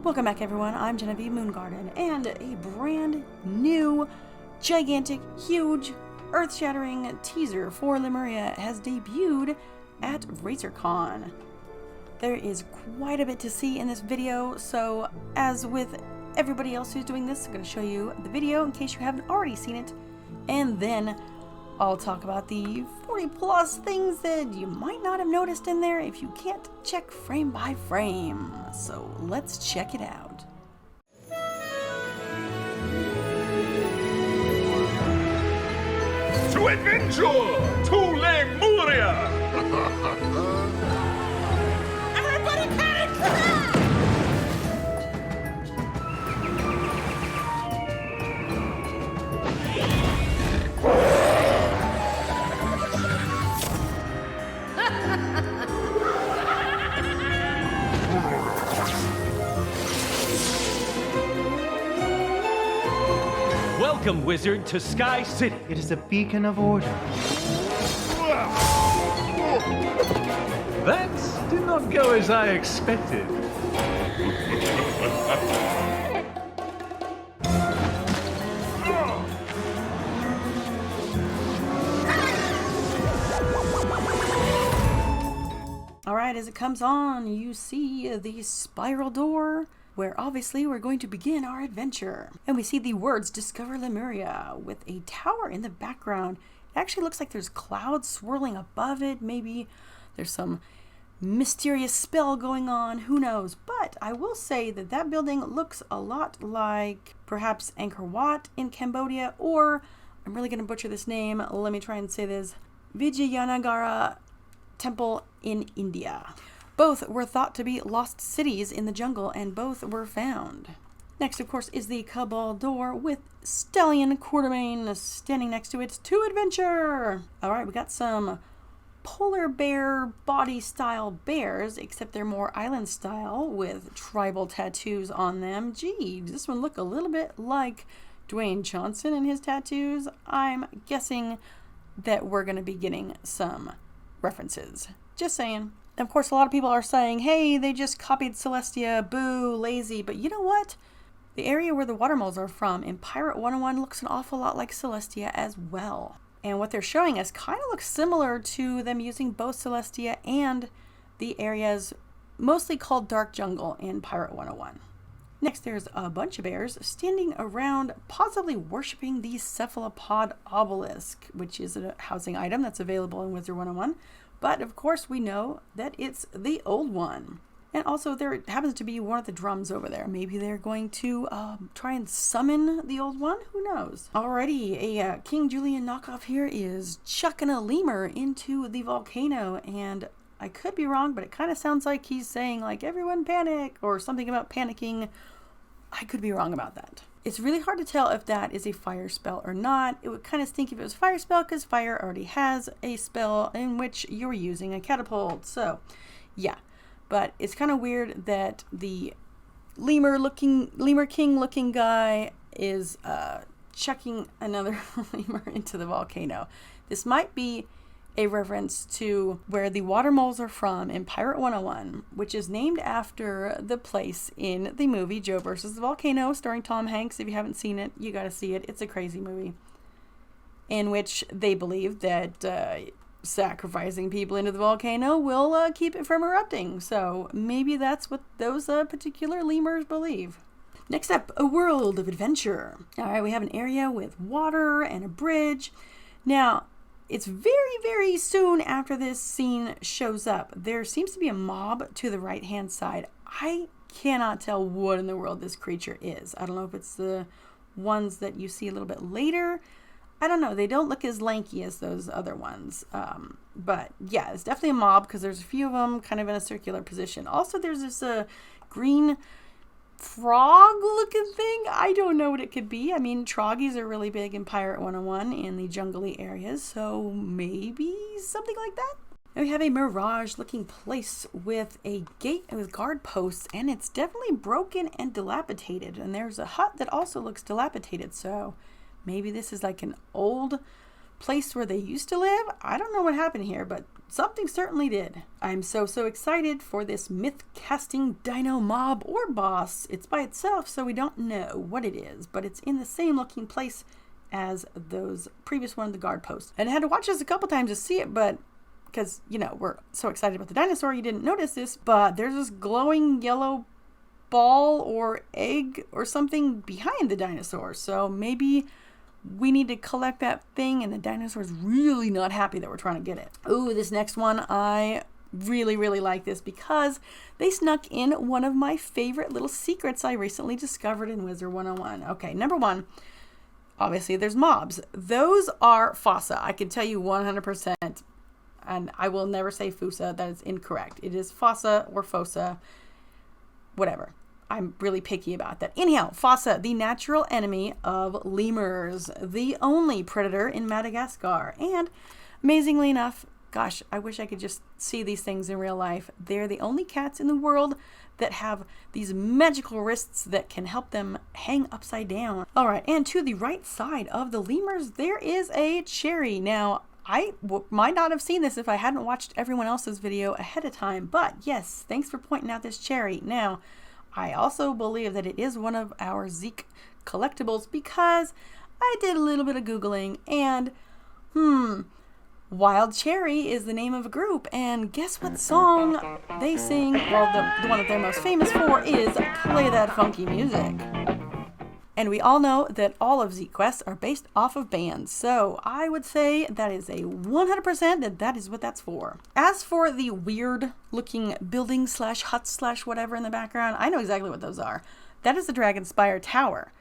Welcome back everyone, I'm Genevieve Moongarden, and a brand new, gigantic, huge, earth-shattering teaser for Lemuria has debuted at RazorCon. There is quite a bit to see in this video, so as with everybody else who's doing this, I'm going to show you the video in case you haven't already seen it, and then I'll talk about the 40 plus things that you might not have noticed in there if you can't check frame by frame. So let's check it out. To adventure to Lemuria! Everybody panic! Welcome, Wizard, to Sky City. It is a beacon of order. That did not go as I expected. Alright, as it comes on, you see the spiral door, where obviously we're going to begin our adventure. And we see the words Discover Lemuria with a tower in the background. It actually looks like there's clouds swirling above it. Maybe there's some mysterious spell going on, who knows. But I will say that that building looks a lot like perhaps Angkor Wat in Cambodia, or, I'm really going to butcher this name, let me try and say this, Vijayanagara Temple in India. Both were thought to be lost cities in the jungle, and both were found. Next, of course, is the Cabal door with Stallion Quartermain standing next to it to adventure. Alright, we got some polar bear body style bears, except they're more island style with tribal tattoos on them. Gee, does this one look a little bit like Dwayne Johnson and his tattoos? I'm guessing that we're going to be getting some references. Just saying. Of course, a lot of people are saying, hey, they just copied Celestia, boo, lazy. But you know what? The area where the water moles are from in Pirate 101 looks an awful lot like Celestia as well. And what they're showing us kind of looks similar to them using both Celestia and the areas mostly called Dark Jungle in Pirate 101. Next, there's a bunch of bears standing around, possibly worshipping the cephalopod obelisk, which is a housing item that's available in Wizard 101. But of course we know that it's the old one. And also there happens to be one of the drums over there. Maybe they're going to try and summon the old one? Who knows? Alrighty, a King Julian knockoff here is chucking a lemur into the volcano. And I could be wrong, but it kind of sounds like he's saying like, everyone panic, or something about panicking. I could be wrong about that. It's really hard to tell if that is a fire spell or not. It would kind of stink if it was a fire spell, because fire already has a spell in which you're using a catapult. So, yeah. But it's kind of weird that the lemur king looking guy is chucking another lemur into the volcano. This might be a reference to where the water moles are from in Pirate 101, which is named after the place in the movie Joe vs. the Volcano, starring Tom Hanks. If you haven't seen it, you gotta see it. It's a crazy movie in which they believe that sacrificing people into the volcano will keep it from erupting. So maybe that's what those particular lemurs believe. Next up, a world of adventure. All right, we have an area with water and a bridge. Now, it's very, very soon after this scene shows up. There seems to be a mob to the right-hand side. I cannot tell what in the world this creature is. I don't know if it's the ones that you see a little bit later. I don't know. They don't look as lanky as those other ones. But yeah, it's definitely a mob because there's a few of them kind of in a circular position. Also, there's this green frog looking thing. I don't know what it could be. I mean, troggies are really big in Pirate 101 in the jungly areas, so maybe something like that. And we have a mirage looking place with a gate with guard posts, and it's definitely broken and dilapidated. And there's a hut that also looks dilapidated, so maybe this is like an old place where they used to live. I don't know what happened here, but something certainly did. I'm so excited for this myth-casting dino mob or boss. It's by itself, so we don't know what it is, but it's in the same looking place as those previous one, the guard post. And I had to watch this a couple times to see it, but because, you know, we're so excited about the dinosaur, you didn't notice this, but there's this glowing yellow ball or egg or something behind the dinosaur. So maybe we need to collect that thing, and the dinosaur's really not happy that we're trying to get it. Ooh, this next one, I really like this because they snuck in one of my favorite little secrets I recently discovered in Wizard101. Okay, number one, obviously there's mobs. Those are fossa. I can tell you 100%, and I will never say fusa. That is incorrect. It is fossa or fossa, whatever. I'm really picky about that. Anyhow, fossa, the natural enemy of lemurs, the only predator in Madagascar. And amazingly enough, gosh, I wish I could just see these things in real life. They're the only cats in the world that have these magical wrists that can help them hang upside down. All right, and to the right side of the lemurs, there is a cherry. Now, I might not have seen this if I hadn't watched everyone else's video ahead of time, but yes, thanks for pointing out this cherry. Now, I also believe that it is one of our Zeke collectibles because I did a little bit of Googling and, Wild Cherry is the name of a group, and guess what song they sing? Well, the one that they're most famous for is Play That Funky Music. And we all know that all of Zeke quests are based off of bands, so I would say that is a 100% that is what that's for. As for the weird looking building slash hut slash whatever in the background, I know exactly what those are. That is the Dragonspire Tower.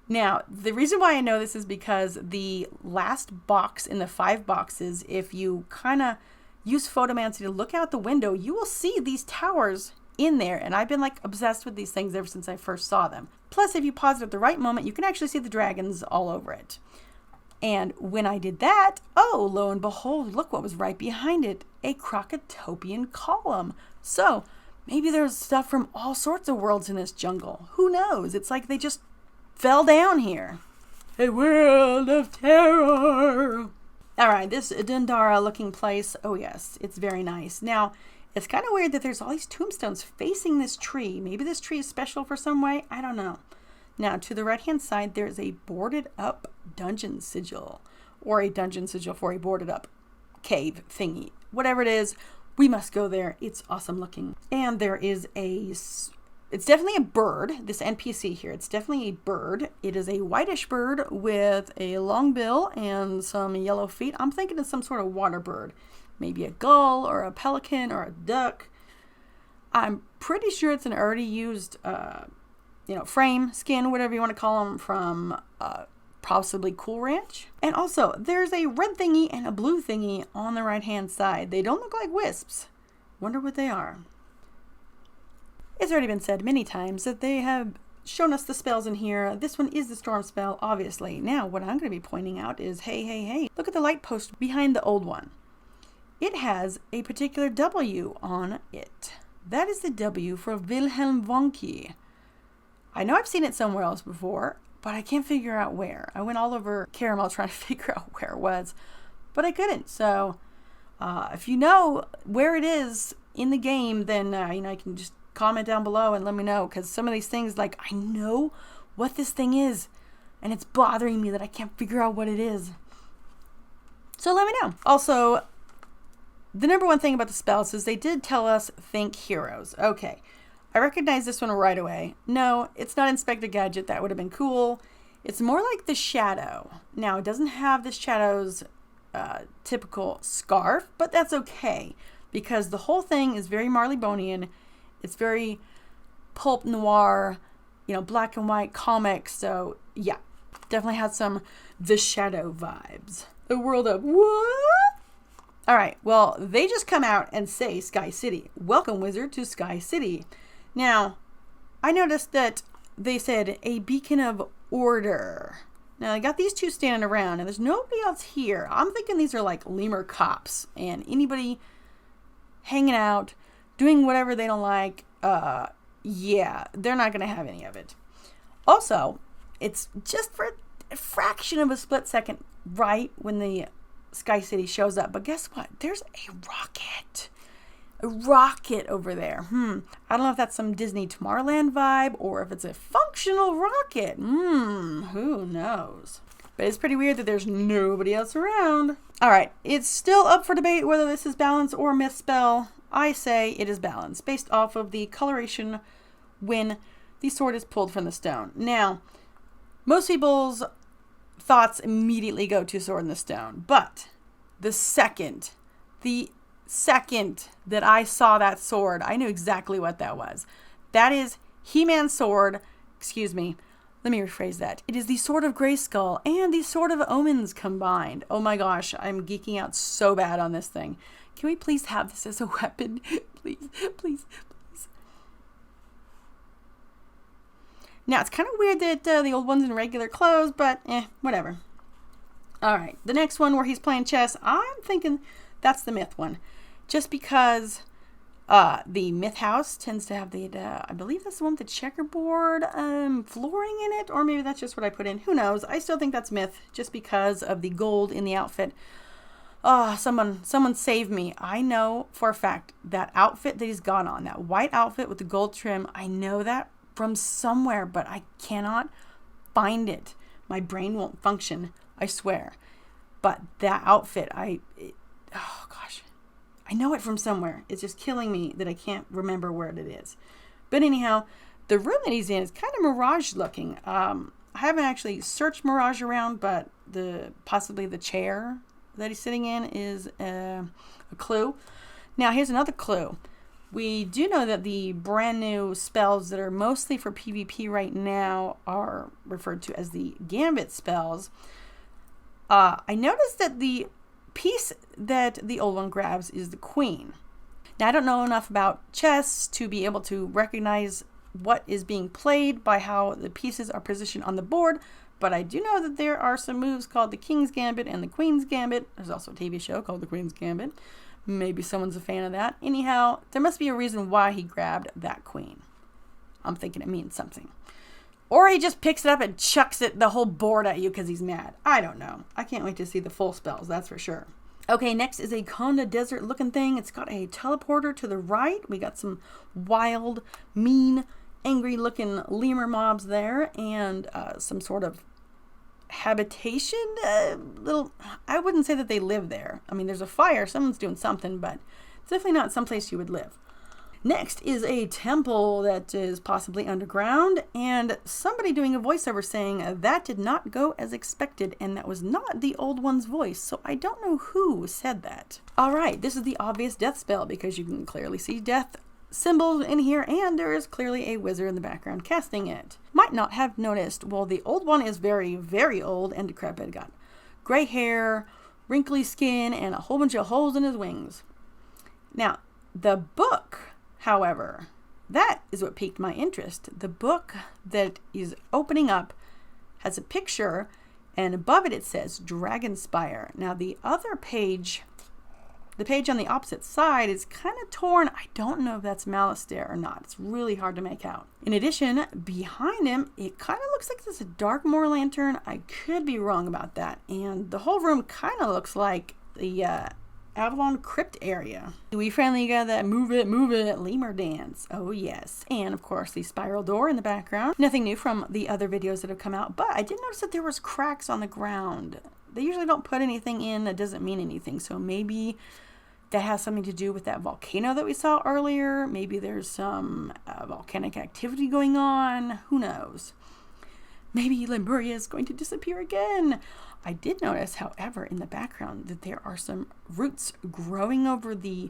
Now, the reason why I know this is because the last box in the 5 boxes, if you kind of use photomancy to look out the window, you will see these towers in there, and I've been like obsessed with these things ever since I first saw them. Plus, if you pause it at the right moment, you can actually see the dragons all over it. And when I did that, oh, lo and behold, look what was right behind it, a Crocotopian column. So maybe there's stuff from all sorts of worlds in this jungle. Who knows? It's like they just fell down here. A world of terror. All right, this Dundara looking place, oh yes, it's very nice. Now, it's kind of weird that there's all these tombstones facing this tree. Maybe this tree is special for some way. I don't know. Now, to the right-hand side, there's a boarded up dungeon sigil, or a dungeon sigil for a boarded up cave thingy. Whatever it is, we must go there. It's awesome looking. And there is it's definitely a bird, this NPC here. It's definitely a bird. It is a whitish bird with a long bill and some yellow feet. I'm thinking it's some sort of water bird. Maybe a gull or a pelican or a duck. I'm pretty sure it's an already used, frame, skin, whatever you want to call them, from possibly Cool Ranch. And also, there's a red thingy and a blue thingy on the right-hand side. They don't look like wisps. Wonder what they are. It's already been said many times that they have shown us the spells in here. This one is the storm spell, obviously. Now, what I'm going to be pointing out is, hey, look at the light post behind the old one. It has a particular W on it. That is the W for Wilhelm Wonky. I know I've seen it somewhere else before, but I can't figure out where. I went all over Caramel trying to figure out where it was, but I couldn't. So if you know where it is in the game, then you can just comment down below and let me know, because some of these things, like, I know what this thing is, and it's bothering me that I can't figure out what it is. So let me know. Also, the number one thing about the spells is they did tell us think heroes. Okay, I recognize this one right away. No, it's not Inspector Gadget. That would have been cool. It's more like the Shadow. Now, it doesn't have the Shadow's typical scarf, but that's okay, because the whole thing is very Marleybonian. It's very pulp noir, black and white comics. So yeah, definitely had some The Shadow vibes. A world of what? All right, well, they just come out and say Sky City. Welcome, Wizard, to Sky City. Now, I noticed that they said a beacon of order. Now, I got these two standing around, and there's nobody else here. I'm thinking these are like lemur cops, and anybody hanging out, doing whatever they don't like, yeah, they're not going to have any of it. Also, it's just for a fraction of a split second right when the Sky City shows up. But guess what? There's a rocket. A rocket over there. I don't know if that's some Disney Tomorrowland vibe or if it's a functional rocket. Who knows? But it's pretty weird that there's nobody else around. All right, it's still up for debate whether this is balance or myth spell. I say it is balance, based off of the coloration when the sword is pulled from the stone. Now, most people's thoughts immediately go to sword in the stone, but the second that I saw that sword, I knew exactly what that was. That is He-Man's sword. Excuse me. Let me rephrase that. It is the Sword of Grayskull and the Sword of Omens combined. Oh my gosh, I'm geeking out so bad on this thing. Can we please have this as a weapon? Please, please, please. Now, it's kind of weird that the old one's in regular clothes, but whatever. All right, the next one where he's playing chess, I'm thinking that's the myth one. Just because the myth house tends to have the, I believe that's the one with the checkerboard flooring in it, or maybe that's just what I put in. Who knows? I still think that's myth, just because of the gold in the outfit. Someone save me. I know for a fact that outfit that he's got on, that white outfit with the gold trim, I know that from somewhere, but I cannot find it. My brain won't function, I swear. But that outfit, oh gosh, I know it from somewhere. It's just killing me that I can't remember where it is. But anyhow, the room that he's in is kind of Mirage looking. I haven't actually searched Mirage around, but possibly the chair that he's sitting in is a clue. Now, here's another clue. We do know that the brand new spells that are mostly for PvP right now are referred to as the Gambit spells. I noticed that the piece that the old one grabs is the queen. Now, I don't know enough about chess to be able to recognize what is being played by how the pieces are positioned on the board, but I do know that there are some moves called the King's Gambit and the Queen's Gambit. There's also a TV show called the Queen's Gambit. Maybe someone's a fan of that. Anyhow, there must be a reason why he grabbed that queen. I'm thinking it means something. Or he just picks it up and chucks the whole board at you because he's mad. I don't know. I can't wait to see the full spells, that's for sure. Okay, next is a Conda Desert looking thing. It's got a teleporter to the right. We got some wild, mean, angry looking lemur mobs there. And some sort of habitation. I wouldn't say that they live there. I mean, there's a fire. Someone's doing something, but it's definitely not someplace you would live. Next is a temple that is possibly underground, and somebody doing a voiceover saying that did not go as expected, and that was not the old one's voice, so I don't know who said that. Alright, this is the obvious death spell, because you can clearly see death symbols in here, and there is clearly a wizard in the background casting it. Might not have noticed, well, the old one is very, very old and decrepit. Got gray hair, wrinkly skin, and a whole bunch of holes in his wings. Now, the book, however, that is what piqued my interest. The book that is opening up has a picture, and above it says Dragonspire. Now, the other page, the page on the opposite side, is kind of torn. I don't know if that's Malastare or not. It's really hard to make out. In addition, behind him, it kind of looks like there's a Darkmoor lantern. I could be wrong about that. And the whole room kind of looks like the Avalon Crypt area. We finally got that move it, lemur dance. Oh yes. And of course the spiral door in the background. Nothing new from the other videos that have come out, but I did notice that there was cracks on the ground. They usually don't put anything in that doesn't mean anything, so maybe that has something to do with that volcano that we saw earlier. Maybe there's some volcanic activity going on. Who knows? Maybe Lemuria is going to disappear again. I did notice, however, in the background that there are some roots growing over the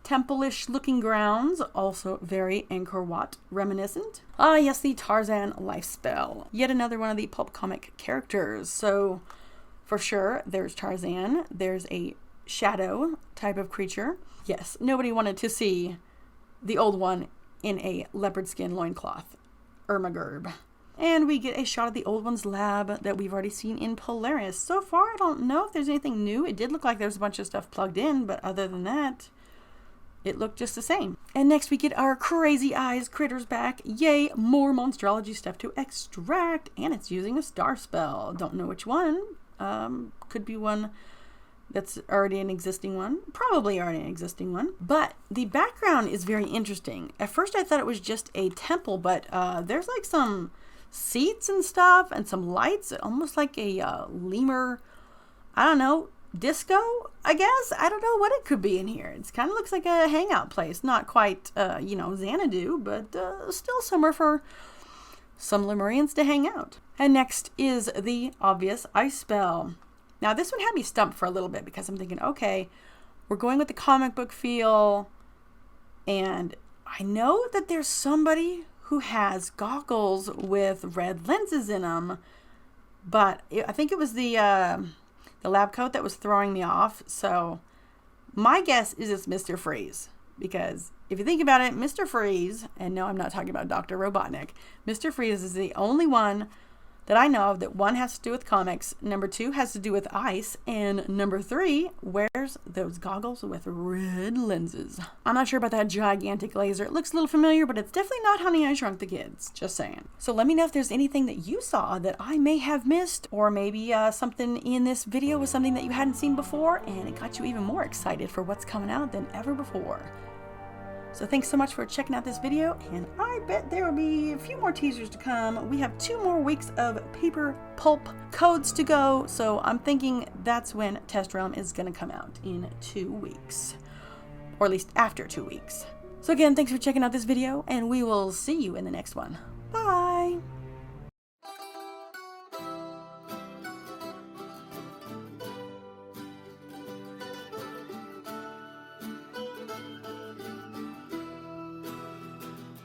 temple-ish looking grounds, also very Angkor Wat reminiscent. Ah, yes, the Tarzan life spell. Yet another one of the pulp comic characters. So, for sure, there's Tarzan. There's a shadow type of creature. Yes, nobody wanted to see the old one in a leopard skin loincloth. Ermagerb. And we get a shot of the old one's lab that we've already seen in Polaris. So far, I don't know if there's anything new. It did look like there was a bunch of stuff plugged in, but other than that, it looked just the same. And next we get our crazy eyes critters back. Yay, more monstrology stuff to extract. And it's using a star spell. Don't know which one. Could be one That's already an existing one. Probably already an existing one. But the background is very interesting. At first I thought it was just a temple, but there's like some seats and stuff and some lights, almost like a lemur, I don't know, disco, I guess. I don't know what it could be in here. It kind of looks like a hangout place. Not quite, you know, Xanadu, but still somewhere for some Lemurians to hang out. And next is the obvious ice spell. Now this one had me stumped for a little bit because I'm thinking, okay, we're going with the comic book feel, and I know that there's somebody who has goggles with red lenses in them, but I think it was the lab coat that was throwing me off. So my guess is it's Mr. Freeze, because if you think about it, Mr. Freeze, and no, I'm not talking about Dr. Robotnik, Mr. Freeze is the only one that I know of that, one, has to do with comics, number 2 has to do with ice, and number 3 wears those goggles with red lenses. I'm not sure about that gigantic laser. It looks a little familiar, but it's definitely not Honey, I Shrunk the Kids. Just saying. So let me know if there's anything that you saw that I may have missed, or maybe something in this video was something that you hadn't seen before, and it got you even more excited for what's coming out than ever before. So thanks so much for checking out this video, and I bet there will be a few more teasers to come. We have 2 more weeks of paper pulp codes to go, so I'm thinking that's when Test Realm is going to come out, in 2 weeks. Or at least after 2 weeks. So again, thanks for checking out this video, and we will see you in the next one.